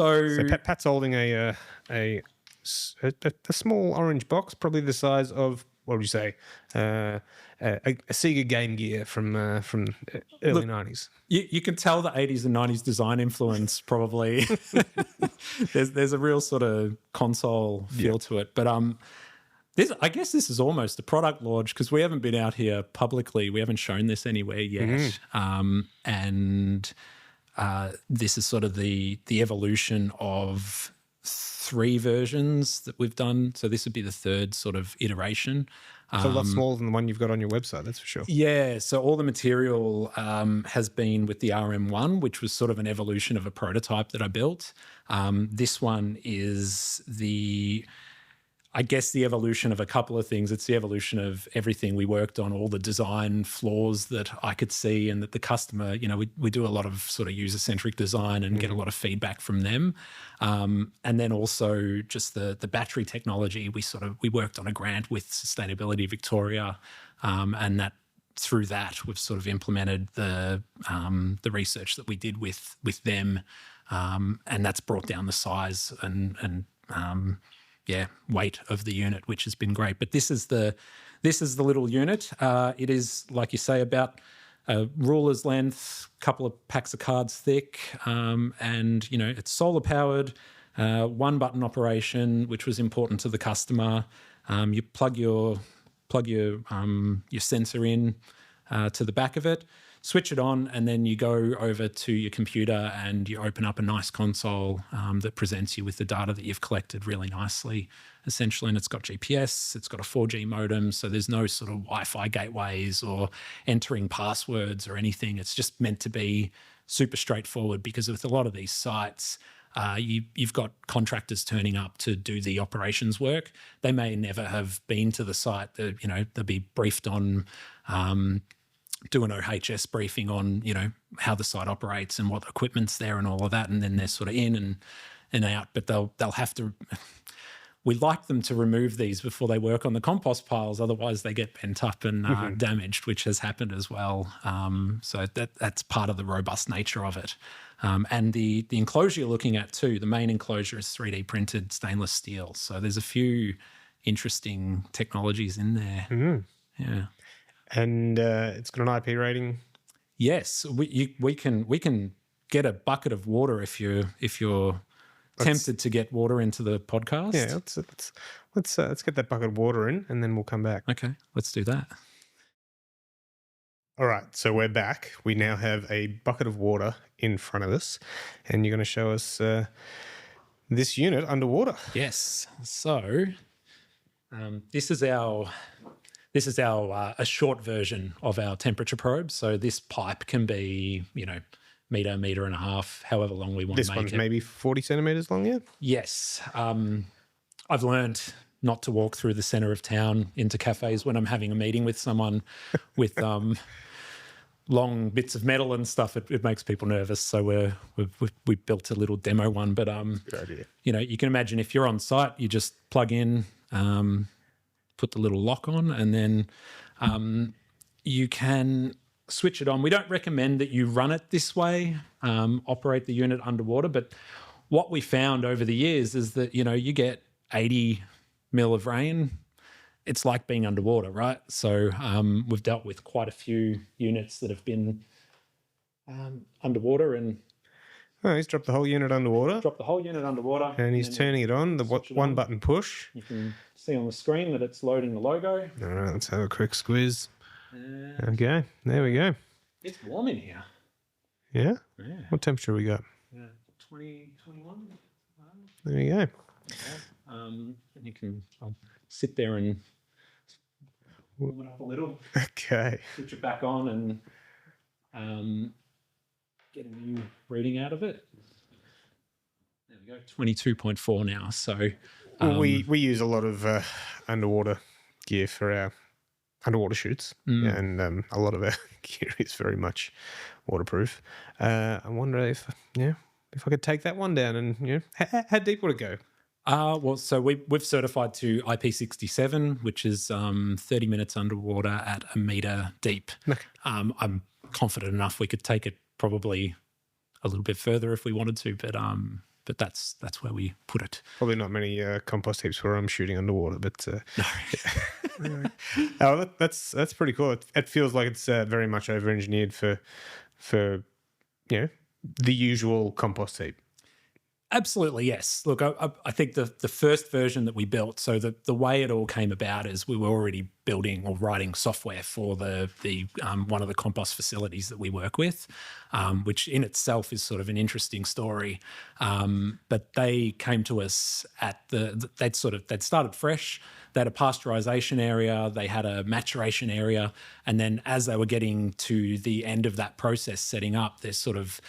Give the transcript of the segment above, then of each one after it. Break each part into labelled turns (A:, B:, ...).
A: So Pat's holding a small orange box, probably the size of, what would you say, a Sega Game Gear from early 90s.
B: You can tell the 80s and 90s design influence probably. there's a real sort of console feel to it. But I guess this is almost a product launch because we haven't been out here publicly. We haven't shown this anywhere yet. And this is sort of the evolution of 3 versions that we've done. So this would be the 3rd sort of iteration.
A: It's a lot smaller than the one you've got on your website, that's for sure.
B: Yeah, so all the material has been with the RM1, which was sort of an evolution of a prototype that I built. This one is I guess the evolution of a couple of things. It's the evolution of everything we worked on, all the design flaws that I could see and that the customer, we do a lot of sort of user-centric design and get a lot of feedback from them. And then also just the battery technology. We worked on a grant with Sustainability Victoria, and that through that we've sort of implemented the research that we did with them, and that's brought down the size and weight of the unit, which has been great. But this is the little unit. It is, like you say, about a ruler's length, couple of packs of cards thick, and it's solar powered, 1-button operation, which was important to the customer. You plug your sensor in to the back of it, switch it on, and then you go over to your computer and you open up a nice console that presents you with the data that you've collected really nicely, essentially. And it's got GPS, it's got a 4G modem, so there's no sort of Wi-Fi gateways or entering passwords or anything. It's just meant to be super straightforward because with a lot of these sites, you've got contractors turning up to do the operations work. They may never have been to the site. They'll be briefed on do an OHS briefing on, how the site operates and what equipment's there and all of that, and then they're sort of in and out. But they'll have to. We like them to remove these before they work on the compost piles, otherwise they get bent up and damaged, which has happened as well. So that's part of the robust nature of it. And the enclosure you're looking at too, the main enclosure is 3D printed stainless steel. So there's a few interesting technologies in there. Yeah.
A: And it's got an IP rating.
B: Yes, we can get a bucket of water if you're tempted to get water into the podcast.
A: Yeah, let's get that bucket of water in, and then we'll come back.
B: Okay, let's do that.
A: All right, so we're back. We now have a bucket of water in front of us, and you're going to show us this unit underwater.
B: Yes. So this is our a short version of our temperature probe. So this pipe can be, meter and a half, however long we want to make it. This
A: one's maybe 40 centimetres long, yeah?
B: Yes. I've learned not to walk through the centre of town into cafes when I'm having a meeting with someone with long bits of metal and stuff. It makes people nervous. So we built a little demo one. But,
A: good idea.
B: You can imagine if you're on site, you just plug in, put the little lock on, and then you can switch it on. We don't recommend that you run it this way, operate the unit underwater, but what we found over the years is that, you get 80 mil of rain, it's like being underwater, right? So we've dealt with quite a few units that have been underwater and...
A: Oh, he's dropped the whole unit underwater.
B: And
A: he's turning it on, the one button push.
B: You can see on the screen that it's loading the logo.
A: All right, let's have a quick squeeze. Okay, there we go.
B: It's warm in here.
A: Yeah?
B: Yeah.
A: What temperature we got?
B: 20, 21.
A: There you go.
B: Okay. And I'll sit there and warm it up a little.
A: Okay.
B: Switch it back on and get a new reading out of it. There we go, 22.4 now. So
A: we use a lot of underwater gear for our underwater shoots, and a lot of our gear is very much waterproof. I wonder if I could take that one down and how deep would it go?
B: So we've certified to IP67, which is 30 minutes underwater at a metre deep.
A: Okay.
B: I'm confident enough we could take it probably a little bit further if we wanted to, but But that's where we put it.
A: Probably not many compost heaps where I'm shooting underwater, but
B: No.
A: oh, that's pretty cool. It feels like it's very much over-engineered for the usual compost heap.
B: Absolutely, yes. Look, I think the first version that we built, so the way it all came about is we were already building or writing software for the one of the compost facilities that we work with, which in itself is sort of an interesting story. But they came to us at they'd started fresh. They had a pasteurization area, they had a maturation area, and then as they were getting to the end of that process setting up, they're sort of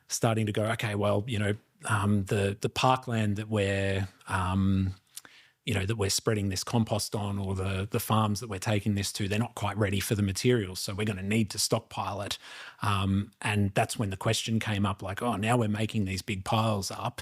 B: starting to go, okay, well, the parkland that we're that we're spreading this compost on, or the farms that we're taking this to, they're not quite ready for the materials, so we're going to need to stockpile it. And that's when the question came up, like, oh, now we're making these big piles up.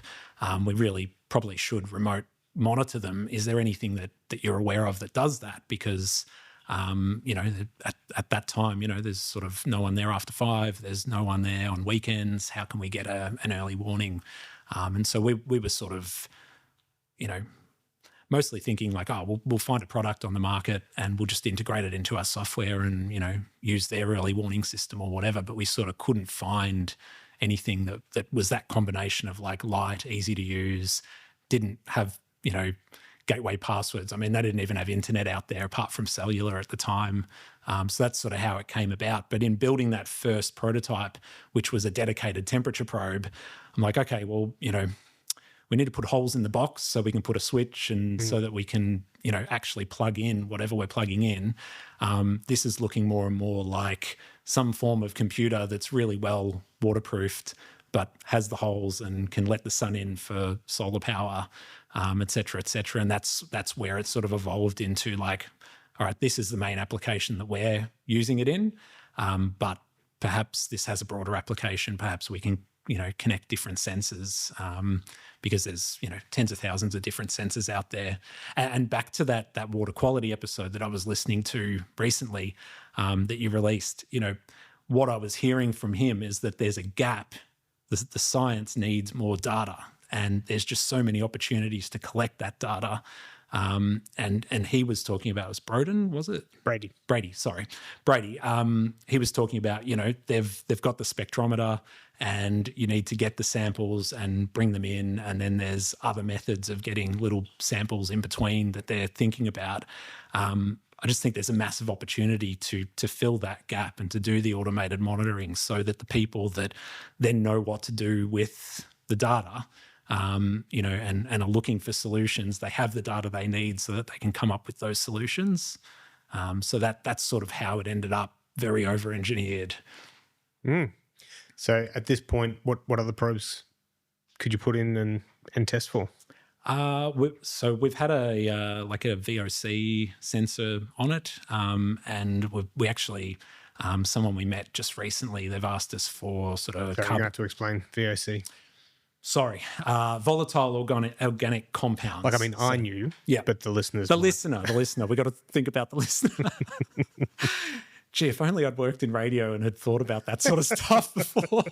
B: We really probably should remote monitor them. Is there anything that you're aware of that does that? Because at that time, there's sort of no one there after 5. There's no one there on weekends. How can we get an early warning? And so we were sort of, mostly thinking like, oh, we'll find a product on the market and we'll just integrate it into our software and, use their early warning system or whatever. But we sort of couldn't find anything that was that combination of like light, easy to use, didn't have, gateway passwords. I mean, they didn't even have internet out there apart from cellular at the time. So that's sort of how it came about. But in building that first prototype, which was a dedicated temperature probe, I'm like, okay, well, we need to put holes in the box so we can put a switch and so that we can, actually plug in whatever we're plugging in. This is looking more and more like some form of computer that's really well waterproofed, but has the holes and can let the sun in for solar power, et cetera, et cetera. And that's where it sort of evolved into like, all right, this is the main application that we're using it in, but perhaps this has a broader application. Perhaps we can, connect different sensors because there's, tens of thousands of different sensors out there. And back to that water quality episode that I was listening to recently that you released, what I was hearing from him is that there's a gap. The science needs more data, and there's just so many opportunities to collect that data. And he was talking about, was Broden, was it? Brady, sorry. Brady. He was talking about, they've got the spectrometer and you need to get the samples and bring them in. And then there's other methods of getting little samples in between that they're thinking about. I just think there's a massive opportunity to fill that gap and to do the automated monitoring so that the people that then know what to do with the data, and are looking for solutions, they have the data they need so that they can come up with those solutions. So that's sort of how it ended up, very over-engineered.
A: So at this point, what other probes could you put in and test for?
B: So we've had a VOC sensor on it, and we actually someone we met just recently, they've asked us for sort of.
A: So you have to explain VOC.
B: Sorry, volatile organic compounds.
A: Like, I mean, I knew,
B: yeah,
A: but the listeners.
B: The listener. We've got to think about the listener. Gee, if only I'd worked in radio and had thought about that sort of stuff before.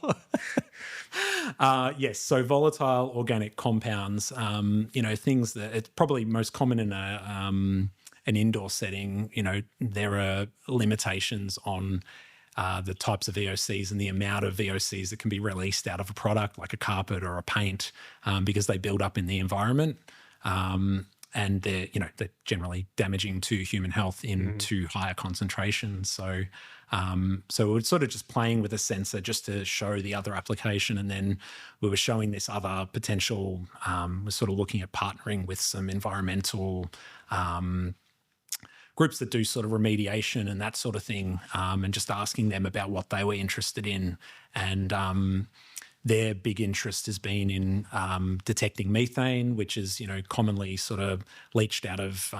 B: Yes, so volatile organic compounds, things that it's probably most common in an indoor setting. There are limitations on the types of VOCs and the amount of VOCs that can be released out of a product like a carpet or a paint because they build up in the environment. And they're generally damaging to human health in too higher concentrations. So we're sort of just playing with a sensor just to show the other application. And then we were showing this other potential, we're sort of looking at partnering with some environmental groups that do sort of remediation and that sort of thing, and just asking them about what they were interested in. And their big interest has been in detecting methane, which is, commonly sort of leached out of,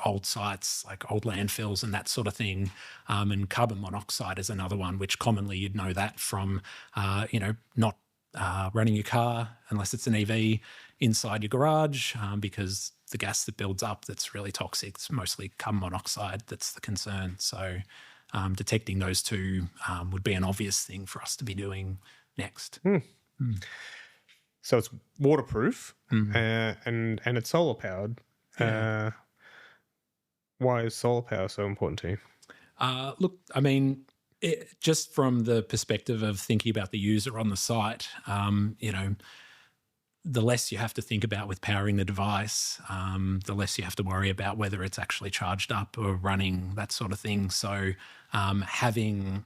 B: old sites like old landfills and that sort of thing. And carbon monoxide is another one, which commonly you'd know that from, not running your car unless it's an EV inside your garage, because the gas that builds up that's really toxic, it's mostly carbon monoxide that's the concern. So detecting those two would be an obvious thing for us to be doing next.
A: So it's waterproof and it's solar powered. Why is solar power so important to you?
B: Look, I mean, just from the perspective of thinking about the user on the site, the less you have to think about with powering the device, the less you have to worry about whether it's actually charged up or running, that sort of thing. So having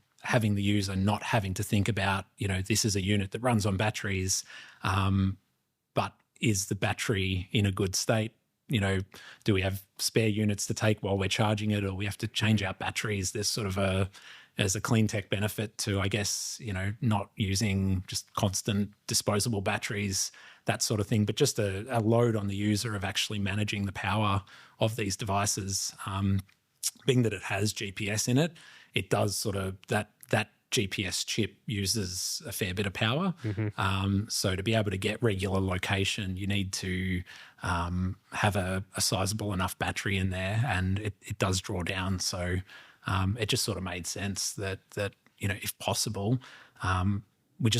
B: the user not having to think about, this is a unit that runs on batteries, but is the battery in a good state? Do we have spare units to take while we're charging it, or we have to change out batteries? There's sort of as a clean tech benefit to, I guess, not using just constant disposable batteries, that sort of thing, but just a load on the user of actually managing the power of these devices. Being that it has GPS in it, it does sort of that GPS chip uses a fair bit of power. So to be able to get regular location, you need to have a sizable enough battery in there, and it does draw down. So it just sort of made sense that if possible, we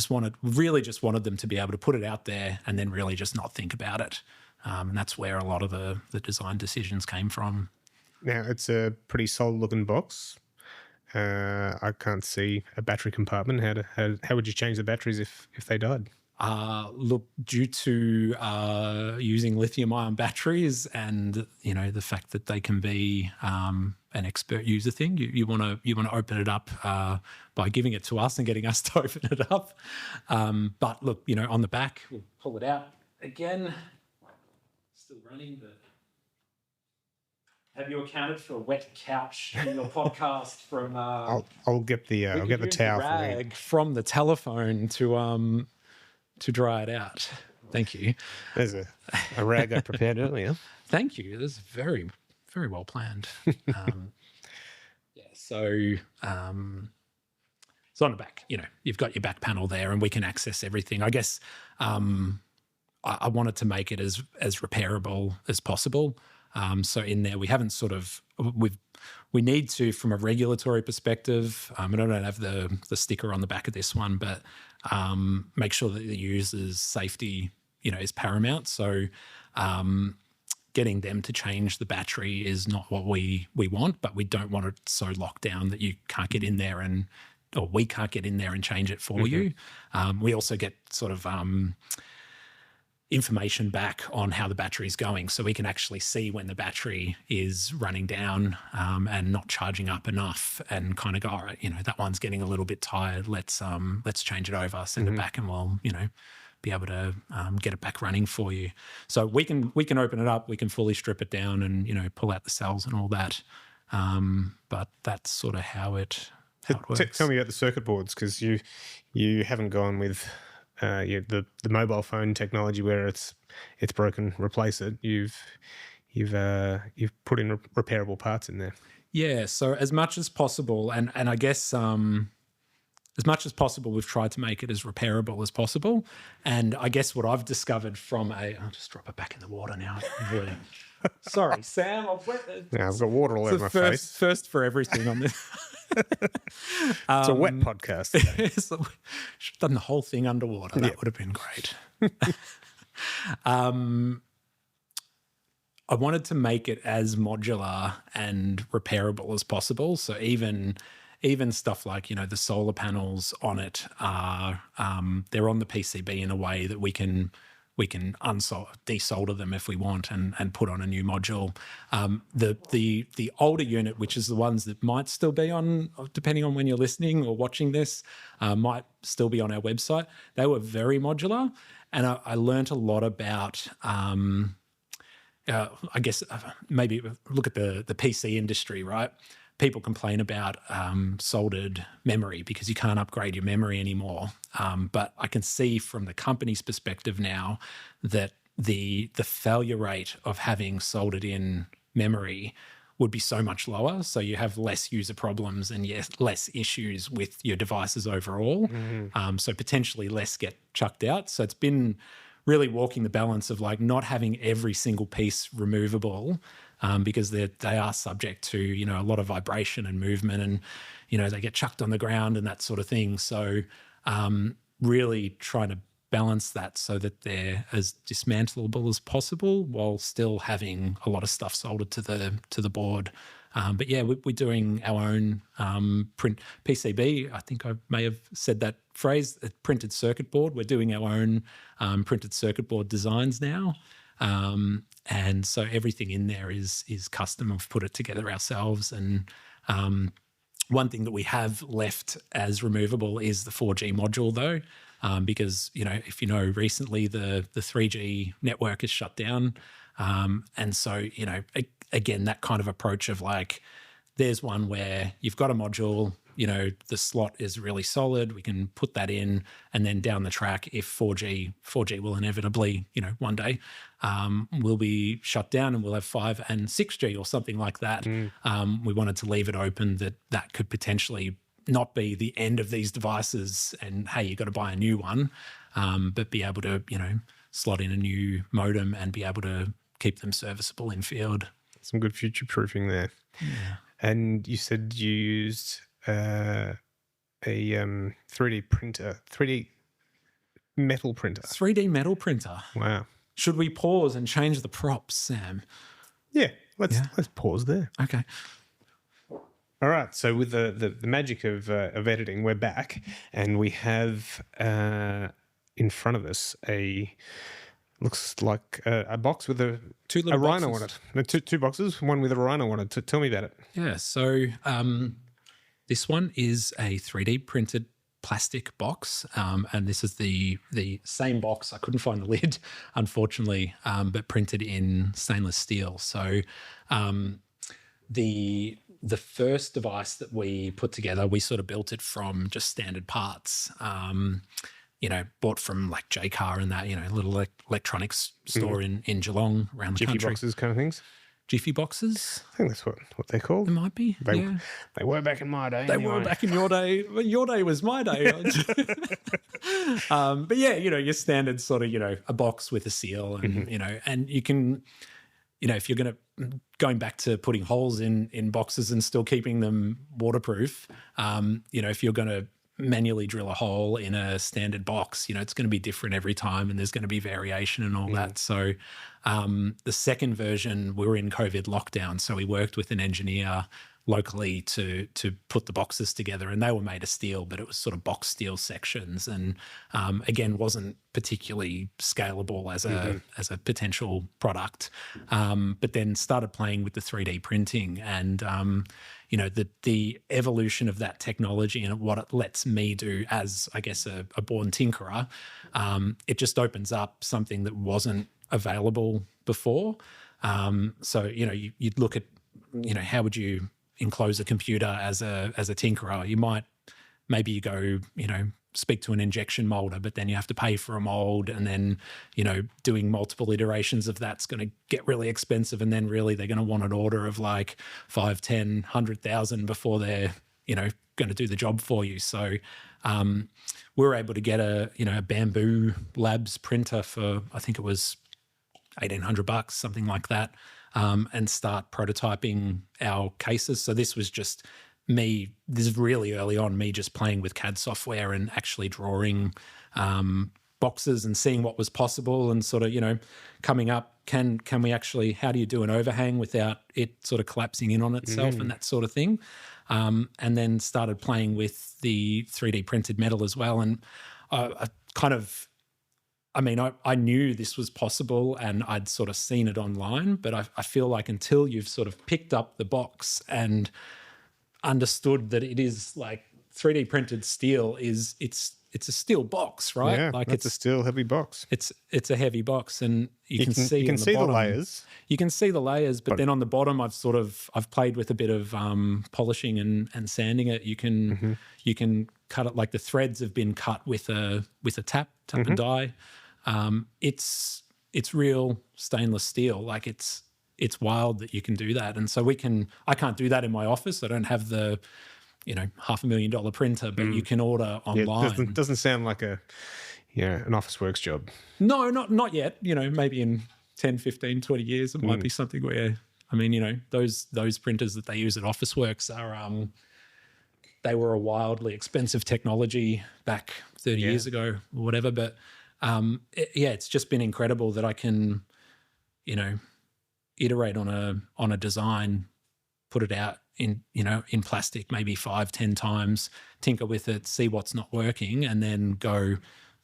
B: really just wanted them to be able to put it out there and then really just not think about it. And that's where a lot of the design decisions came from.
A: Now, it's a pretty solid looking box. I can't see a battery compartment. How would you change the batteries if they died?
B: Look, due to using lithium-ion batteries and the fact that they can be an expert user thing, you want to open it up by giving it to us and getting us to open it up. But look, on the back, we'll pull it out again. Still running, but. Have you accounted for a wet couch in your podcast from?
A: I'll get the towel
B: rag from the telephone to dry it out. Thank you.
A: There's a rag I prepared earlier.
B: Thank you. This is very, very well planned. So on the back, you've got your back panel there, and we can access everything. I guess I wanted to make it as repairable as possible. So in there, we haven't we need to, from a regulatory perspective, and I don't have the sticker on the back of this one, but make sure that the user's safety, is paramount. So getting them to change the battery is not what we want, but we don't want it so locked down that you can't get in there or we can't get in there and change it for you. We also get sort of information back on how the battery's going, so we can actually see when the battery is running down and not charging up enough, and kind of go, all right, that one's getting a little bit tired. Let's change it over, send it back, and we'll be able to get it back running for you. So we can open it up, we can fully strip it down, and pull out the cells and all that. But that's sort of how it works.
A: Tell me about the circuit boards, because you haven't gone with. The mobile phone technology where it's broken, replace it. You've put in repairable parts in there.
B: Yeah. So as much as possible, and I guess as much as possible, we've tried to make it as repairable as possible. And I guess what I've discovered I'll just drop it back in the water now. Sorry, Sam. I've
A: got water all over my face.
B: First for everything on this.
A: It's a wet podcast.
B: Should have done the whole thing underwater. That would have been great. I wanted to make it as modular and repairable as possible. So even stuff like the solar panels on it are they're on the PCB in a way that we can desolder them if we want and put on a new module. The older unit, which is the ones that might still be on, depending on when you're listening or watching this, might still be on our website. They were very modular, and I learnt a lot about, I guess, maybe look at the PC industry, right? People complain about soldered memory because you can't upgrade your memory anymore. But I can see from the company's perspective now that the failure rate of having soldered in memory would be so much lower. So you have less user problems and less issues with your devices overall. So potentially less get chucked out. So it's been really walking the balance of not having every single piece removable, because they are subject to, a lot of vibration and movement, and, they get chucked on the ground and that sort of thing. So really trying to balance that so that they're as dismantleable as possible while still having a lot of stuff soldered to the board. But yeah, we're doing our own print PCB. I think I may have said that phrase, a printed circuit board. We're doing our own printed circuit board designs now. And so everything in there is custom. We've put it together ourselves. And one thing that we have left as removable is the 4G module, though, because, if you know, recently the 3G network is shut down. And so, again, that kind of approach of like, there's one where you've got a module, the slot is really solid, we can put that in, and then down the track, if 4G will inevitably, one day will be shut down and we'll have 5 and 6G or something like that. We wanted to leave it open that could potentially not be the end of these devices and, hey, you've got to buy a new one, but be able to, slot in a new modem and be able to keep them serviceable in field.
A: Some good future-proofing there.
B: Yeah.
A: And you said you used a 3D printer, 3D metal printer.
B: 3D metal printer.
A: Wow.
B: Should we pause and change the props, Sam?
A: Yeah, let's pause there.
B: Okay.
A: All right. So with the magic of editing, we're back, and we have in front of us looks like a box with a rhino on it. No, two boxes, one with a rhino on it. Tell me about it.
B: Yeah. So this one is a 3D printed plastic box, and this is the same box. I couldn't find the lid, unfortunately, but printed in stainless steel. So the first device that we put together, we sort of built it from just standard parts. Bought from like J-Car and that, little electronics store in Geelong around the
A: Jiffy
B: country.
A: boxes kind of things.
B: Jiffy boxes?
A: I think that's what they're called.
B: It might be.
A: They were back in my day.
B: They were back in your day. Well, your day was my day. But yeah, your standard sort of, a box with a seal and, and you can, if you're going back to putting holes in boxes and still keeping them waterproof, if you're going to manually drill a hole in a standard box, it's going to be different every time and there's going to be variation and all that. So the second version, we were in COVID lockdown, so we worked with an engineer locally to put the boxes together, and they were made of steel, but it was sort of box steel sections, and again wasn't particularly scalable as a potential product. But then started playing with the 3D printing and the evolution of that technology and what it lets me do as, I guess, a born tinkerer. It just opens up something that wasn't available before. So you'd look at how would you enclose a computer as a tinkerer? You might maybe you go speak to an injection molder, but then you have to pay for a mold, and then doing multiple iterations of that's going to get really expensive, and then really they're going to want an order of like 5, 10, 100,000 before they're going to do the job for you. So we were able to get a Bamboo Labs printer for, I think it was $1,800, something like that, and start prototyping our cases. So this was just me, this is really early on, me just playing with CAD software and actually drawing boxes and seeing what was possible and sort of, coming up, can we actually, how do you do an overhang without it sort of collapsing in on itself and that sort of thing. And then started playing with the 3D printed metal as well. And I knew this was possible and I'd sort of seen it online, but I feel like until you've sort of picked up the box and understood that it is like 3D printed steel it's a steel box, right?
A: Yeah,
B: like
A: it's a steel heavy box.
B: It's a heavy box, and you can see
A: the layers.
B: You can see the layers, but then on the bottom, I've played with a bit of polishing and sanding it. You can cut it, like the threads have been cut with a tap and die. It's real stainless steel. Like it's wild that you can do that. And so I can't do that in my office. I don't have the, $500,000 printer, but you can order online.
A: Yeah, doesn't sound like an Officeworks job.
B: No, not yet. Maybe in 10, 15, 20 years, it might be something where, those printers that they use at Officeworks are, they were a wildly expensive technology back 30 years ago or whatever. But it's just been incredible that I can, iterate on a design, put it out in plastic maybe 5-10 times, tinker with it, see what's not working, and then go,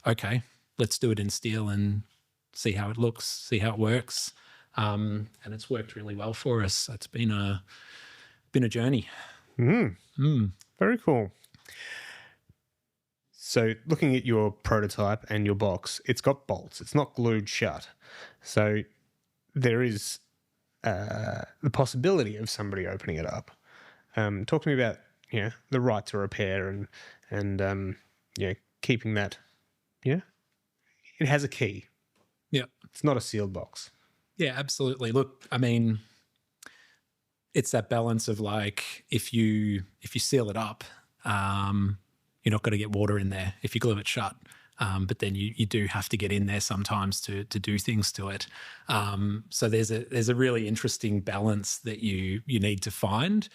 B: okay, let's do it in steel and see how it looks, see how it works. And it's worked really well for us. It's been a journey.
A: Very cool. So looking at your prototype and your box, it's got bolts. It's not glued shut. So there is the possibility of somebody opening it up. Talk to me about the right to repair and keeping that. Yeah, it has a key.
B: Yeah,
A: it's not a sealed box.
B: Yeah, absolutely. Look, I mean, it's that balance of like if you seal it up, you're not going to get water in there if you glue it shut. But then you do have to get in there sometimes to do things to it. So there's a really interesting balance that you need to find.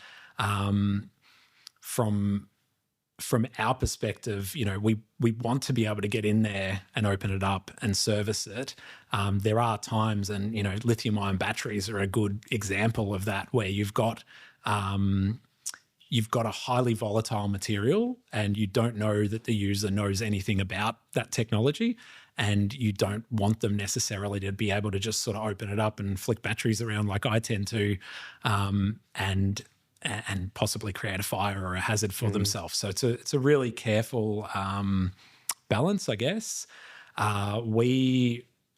B: From our perspective, we want to be able to get in there and open it up and service it. There are times, and lithium-ion batteries are a good example of that, where you've got a highly volatile material and you don't know that the user knows anything about that technology, and you don't want them necessarily to be able to just sort of open it up and flick batteries around like I tend to, and possibly create a fire or a hazard for themselves. So it's a really careful balance, I guess. I'm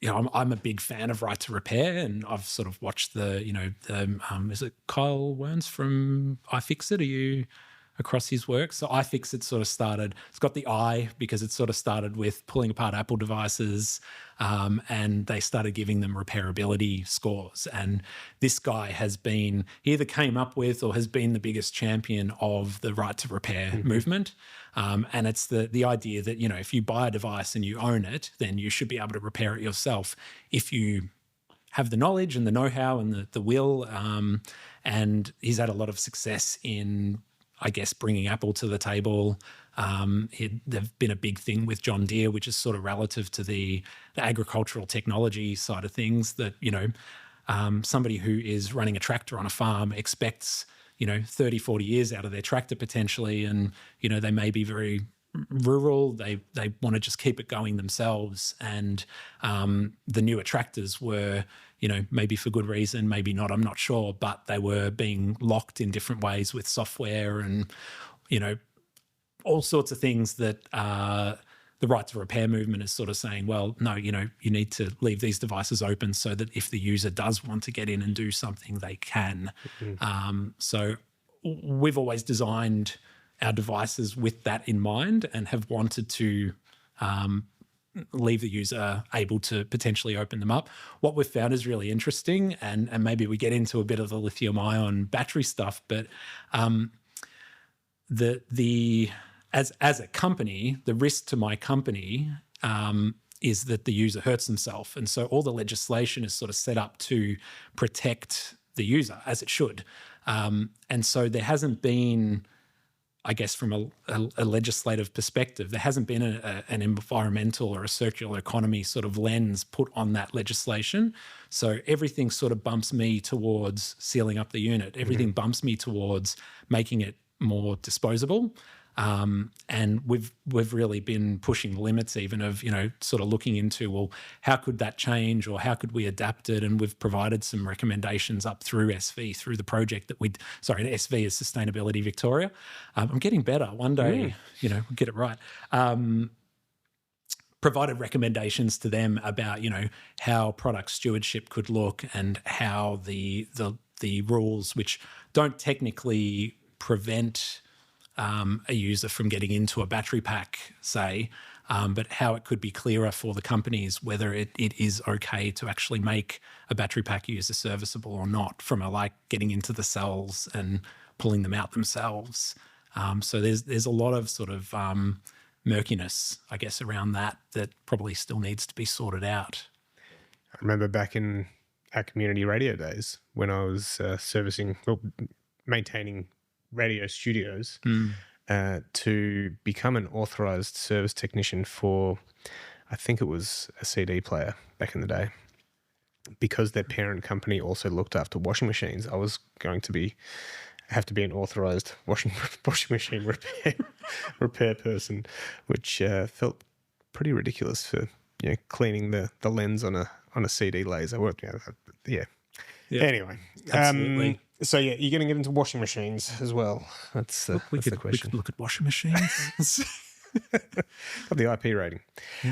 B: a big fan of right to repair, and I've sort of watched is it Kyle Werns from iFixit? Are you across his work? So iFixit sort of started, it's got the I because it sort of started with pulling apart Apple devices, and they started giving them repairability scores. And this guy he either came up with or has been the biggest champion of the right to repair movement. And it's the idea that, if you buy a device and you own it, then you should be able to repair it yourself if you have the knowledge and the know-how and the will. And he's had a lot of success in, I guess, bringing Apple to the table. They've been a big thing with John Deere, which is sort of relative to the agricultural technology side of things, that, somebody who is running a tractor on a farm expects 30, 40 years out of their tractor potentially. And, they may be very rural. They want to just keep it going themselves. And the newer tractors were, maybe for good reason, maybe not, I'm not sure, but they were being locked in different ways with software and, all sorts of things that the right to repair movement is sort of saying, well, no, you need to leave these devices open so that if the user does want to get in and do something, they can. So we've always designed our devices with that in mind and have wanted to leave the user able to potentially open them up. What we've found is really interesting, and maybe we get into a bit of the lithium-ion battery stuff, but as a company, the risk to my company is that the user hurts themselves. And so all the legislation is sort of set up to protect the user, as it should. And so there hasn't been, I guess, from a legislative perspective, there hasn't been an environmental or a circular economy sort of lens put on that legislation. So everything sort of bumps me towards sealing up the unit. Everything bumps me towards making it more disposable. And we've really been pushing the limits even of, sort of looking into, well, how could that change or how could we adapt it? And we've provided some recommendations up through SV, through the project that SV is Sustainability Victoria. I'm getting better. One day, we'll get it right. Provided recommendations to them about, how product stewardship could look and how the rules, which don't technically prevent a user from getting into a battery pack, say, but how it could be clearer for the companies whether it is okay to actually make a battery pack user serviceable or not, from getting into the cells and pulling them out themselves. So there's a lot of sort of murkiness, I guess, around that probably still needs to be sorted out.
A: I remember back in our community radio days when I was maintaining radio studios, to become an authorized service technician for, I think it was a CD player back in the day. Because their parent company also looked after washing machines, I was going to have to be an authorized washing machine repair person, which felt pretty ridiculous for cleaning the lens on a CD laser. Yeah. Anyway,
B: absolutely.
A: So you're going to get into washing machines as well. That's the question.
B: We could look at washing machines.
A: Got the IP rating.